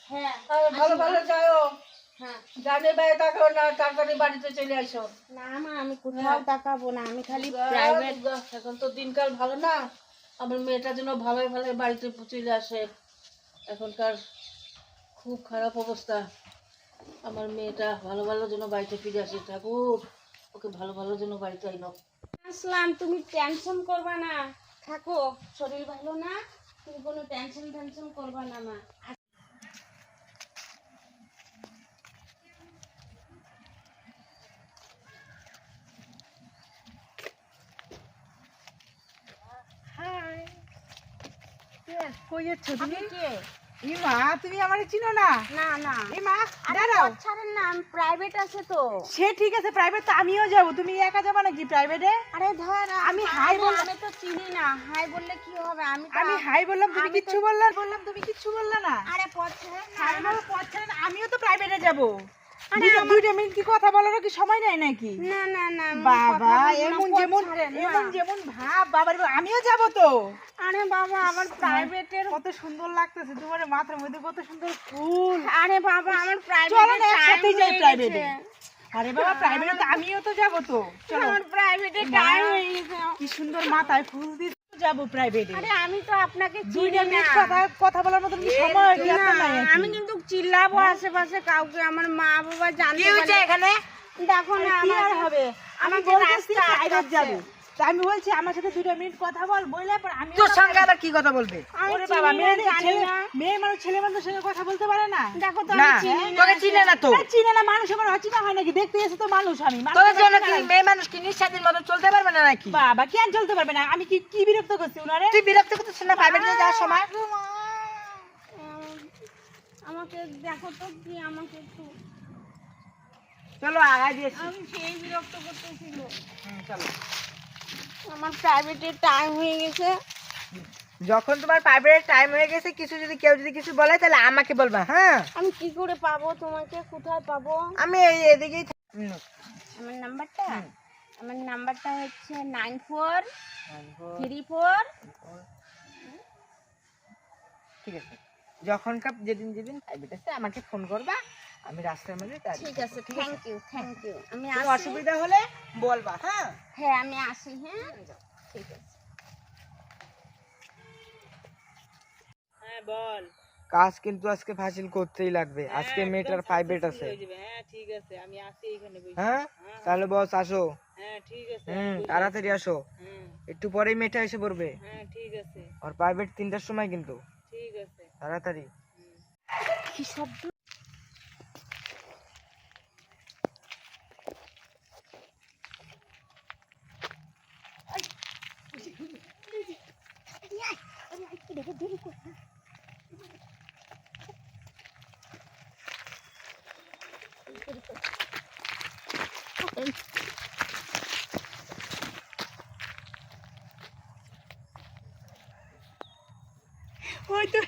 হ্যাঁ ভালো ভালো যাও। হ্যাঁ ডানে বায়ে তাকাও না, তাড়াতাড়ি বাড়িতে চলে আসো। না মা আমি কোথাও তাকাবো না, আমি খালি প্রাইভেট। এখন তো দিনকাল ভালো না, আমার মেয়েটার জন্য ভালোই ভালো বাড়িতে চলে আসে। এখনকার খুব খারাপ অবস্থা, আমার মেয়েটা ভালো ভালো জন্য বাড়িতে ফিরে আসে। ঠাকুর ওকে ভালো ভালো জন্য বাড়িতে আইনো। আসলাম, তুমি টেনশন করবা না, থাকো, শরীর ভালো না, তুমি কোনো টেনশন করবা না মা। কই যাচ্ছ তুমি? আপনি কে? ই মা, তুমি আমারে চিনো না? না না এই মা আরে দাঁড়াও। পথ ছাড়েন না, আমি প্রাইভেট আছে তো। সে ঠিক আছে, প্রাইভেট তো আমিও যাব, তুমি একা যাবা নাকি প্রাইভেটে? আরে ধর আমি হাই বললাম। আমি তো চিনি না, হাই বললে কি হবে? আমি হাই বললাম, তুমি আমি কিচ্ছু তো- বললাম, তুমি কিচ্ছু বললা না। আরে পথ ছাড়েন না। আরে বাবা, পথ ছাড়েন, আমিও তো প্রাইভেটে যাব। আরে দুইটা মিনিট কি কথা বলার কি সময় নাই নাকি? না না না বাবা, কথা বলবো না, এমন পথ যেমন ছাড়েন না। এমন যেমন ভাব, বাবার আমিও যাব তো। আরে বাবা আমার প্রাইভেটের। কত সুন্দর লাগতেছে তোমার মাথার মধ্যে, কত সুন্দর ফুল। আরে বাবা আমার চলো না, প্রাইভেটের একসাথেই যাই প্রাইভেটে। প্রাইভেটে। আরে বাবা, প্রাইভেটে তো আমিও তো যাব তো। চলো। আমার প্রাইভেটের মা, টাইম হয়ে গেছে। কি সুন্দর মাথায় ফুল দিয়ে যাব প্রাইভেটে। আরে আমি তো আপনাকে দুইটা চিনি মিনিট না। কথা বলার মতো কি সময় কি আপনার নাই? না, আমি কিন্তু চিল্লাবো আশেপাশে কাউকে, আমার মা বাবা জানতে পারলে। এখানে দেখো না কি আর আমার হবে? আমি আমাকে বলতেছি রাস্তা প্রাইভেট আটকাচ্ছে। যাবে, তা আমি বলছি আমার সাথে 2 মিনিট কথা বল, বললে পর আমি তোর সঙ্গে আবার কি কথা বলবে? আমি ওরে চিনি বাবা, না, জানি না। মেয়ে মানুষ ছেলে মানুষের সঙ্গে কথা বলতে পারে না? দেখো তো না, আমি চিনি না। তোকে চিনে না তো। আরে চিনে না, মানুষ আমার অচেনা হয় নাকি? দেখতে এসে তো মানুষ, আমি মানুষ তোর জন্য অচেনা কি হয়। মেয়ে মানুষ কি নিঃস্বাধীন মতো চলতে পারবে না নাকি? বাবা কেন চলতে পারবে না? আমি কি কি বিরক্ত করছি উনারে? তুই বিরক্ত করতেছিস না প্রাইভেটে যাওয়ার সময়? আমাকে দেখো তো কি, আমাকে একটু, চলো আগাই দিয়েছি। আমি সেই বিরক্ত করতেছিল। চলো। আমার প্রাইভেটের টাইম হয়ে গেছে। যখন তোমার প্রাইভেট টাইম হয়ে গেছে, কেউ যদি কিছু বলে তাহলে আমাকে বলবা, হ্যাঁ? আমি কি করে পাবো তোমাকে? কোথায় পাবো? আমি এদিকেই আমার নাম্বারটা হচ্ছে 9434। ঠিক আছে, যেদিন প্রাইভেট আছে আমাকে ফোন করবা, আমি রাস্তার মধ্যে দাঁড়িয়ে ঠিক আছে, থ্যাংক ইউ আমি কোনো আসি। অসুবিধা হলে বলবা, হ্যাঁ? হ্যাঁ আমি আসি। হ্যাঁ ঠিক আছে। হ্যাঁ বল। কাজ কিন্তু আজকে ফাসিল করতেই লাগবে, আজকে মেয়েটার প্রাইভেট আছে। হ্যাঁ ঠিক আছে, আমি আসি এখানে বসে। হ্যাঁ, তাহলে বস আসো। হ্যাঁ ঠিক আছে। তাড়াতাড়ি আসো, হ্যাঁ একটু পরেই মেয়েটা এসে পড়বে। হ্যাঁ ঠিক আছে। আর প্রাইভেট 3টার সময় কিন্তু, ঠিক আছে। তাড়াতাড়ি। কি শব্দ? ওই তো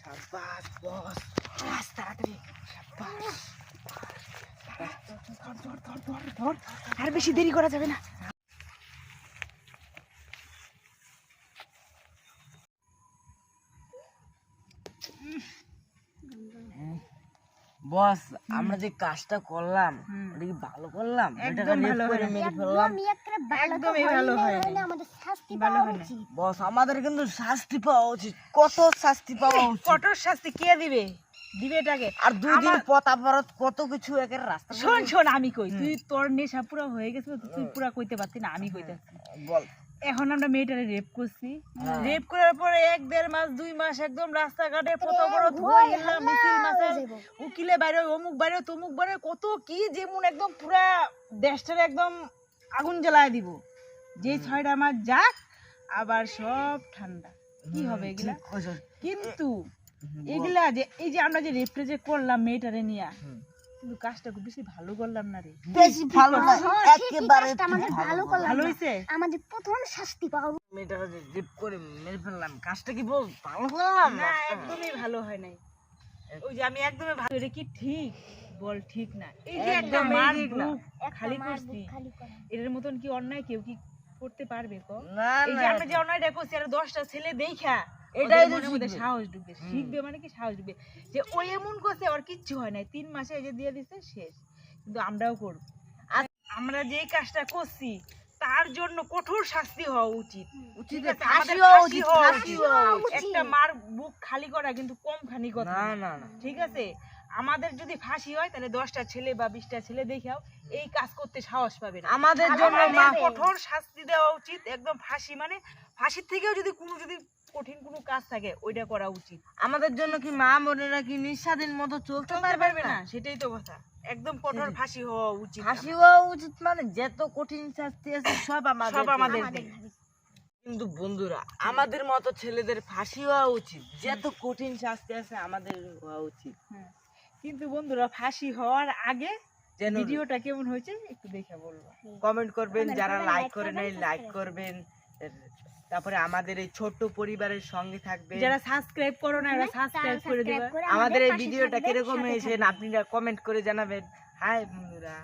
সাব্বাস বস, তাড়াতাড়ি। সাব্বাস। ধর, আর বেশি দেরি করা যাবে না। বস, আমরা যে কাজটা করলাম এটা কি ভালো করলাম? একদম ভালো করে হয়নি। মেরে ফেললাম। একদমই ভালো হয়নি। ভালো হয়নি। বস আমাদের কিন্তু শাস্তি পাওয়া উচিত, কত শাস্তি পাওয়া উচিত। কঠোর শাস্তি কে দিবে? দিবে এটাকে। আর 2 দিন পতাপরত কত কিছু একের রাস্তা। শোন আমি কই, তুই তোর নেশা পুরো হয়ে গেছে তো, তুই পুরা কইতে পারতি না, আমি কইতাছি। বল। এখন আমরা মেয়েটারে রেপ করছি, রেপ করার পরে 1-1.5 মাস 2 মাস একদম রাস্তাঘাটে কত বড় ধোয়া গেলাম, মিছিল মাসে উকিলে বাইরে, অমুক বাইরে, তমুক বাইরে, কত কি যেমন একদম পুরা দেশটারে একদম আগুন জ্বালায় দিব। যে 6টা মাস যাক, আবার সব ঠান্ডা। কি হবে এগুলা? কিন্তু এগুলা যে এই যে আমরা যে রেপটা যে করলাম মেয়েটারে নিয়া, কিন্তু কাজটা খুব বেশি ভালো করলাম না রে। বেশি ভালো না একেবারে আমাদের ভালো করলাম ভালো না। হয়েছে? আমাদের প্রথম শাস্তি পাওয়া মেয়েটাকে যে জিপ করে মেরে ফেললাম, কাজটা কি বল ভালো করলাম না একদমই ভালো হয় নাই। ওই যে আমি একদমই ভালো, এটা কি ঠিক বল? ঠিক না। এই যে একটা একদমই মার ঠিক না। বুক খালি মার করছি, বুক খালি করা। এর মতন কি অন্যায় কেউ কি করতে পারবে ক? না এই না যে আমরা যে অন্যায়টা করছি আর 10টা ছেলে দেখা এটাই ওদের তো মনের মধ্যে শিখবে। সাহস ঢুকবে। শিখবে মানে কি সাহস ঢুকবে যে ওই এমন করছে ওর কিচ্ছু হয় নাই, 3 মাসে এই যে দিয়ে দিছে শেষ। কিন্তু আমরাও করব। আর আমরা যেই কাজটা করছি তার জন্য কঠোর শাস্তি হওয়া উচিত। উচিত, ঠিক আছে? ফাঁসি আমাদের হওয়া ফাঁসি উচিত, হওয়া ফাঁসি উচিত। হওয়া উচিত। একটা মার বুক খালি করা কিন্তু কম খানি কথা না না। না না ঠিক আছে? আমাদের যদি ফাঁসি হয় তাহলে 10টা ছেলে বা 20টা ছেলে দেখাও এই কাজ করতে সাহস পাবে না। আমাদের জন্য আমাদের মা- কঠোর শাস্তি দেওয়া উচিত, একদম ফাঁসি। মানে ফাঁসির থেকেও যদি কঠিন কোনো কাজ থাকে ওইটা করা উচিত। আমাদের জন্য কি মা বোনেরা কি নিঃস্বাধীন মতো চলতে চলতে পারবে পারবে না? না, সেটাই তো কথা। একদম কঠোর ফাঁসি হওয়া উচিত। ফাঁসি হওয়া উচিত, মানে যত কঠিন শাস্তি আছে সব আমাদের সব আমাদের কিন্তু বন্ধুরা আমাদের মতো ছেলেদের ফাঁসি হওয়া উচিত, যত কঠিন শাস্তি আছে আমাদের হওয়া উচিত। হ্যাঁ। কিন্তু বন্ধুরা ফাঁসি হওয়ার আগে যেন ভিডিওটা কেমন হয়েছে একটু দেখে বলবো। কমেন্ট করবেন, Comment যারা করবেন, লাইক like করে করবেন, নাই লাইক subscribe করবেন, তারপরে আমাদের এই ছোট্ট পরিবারের সঙ্গে থাকবেন। যারা সাবস্ক্রাইব করো না এরা সাবস্ক্রাইব করে দিবা। আমাদের এই পাশে ভিডিওটা থাকবেন, কিরকম সাথে হয়েছে থাকবেন। আপনারা কমেন্ট করে জানাবেন। হাই বন্ধুরা।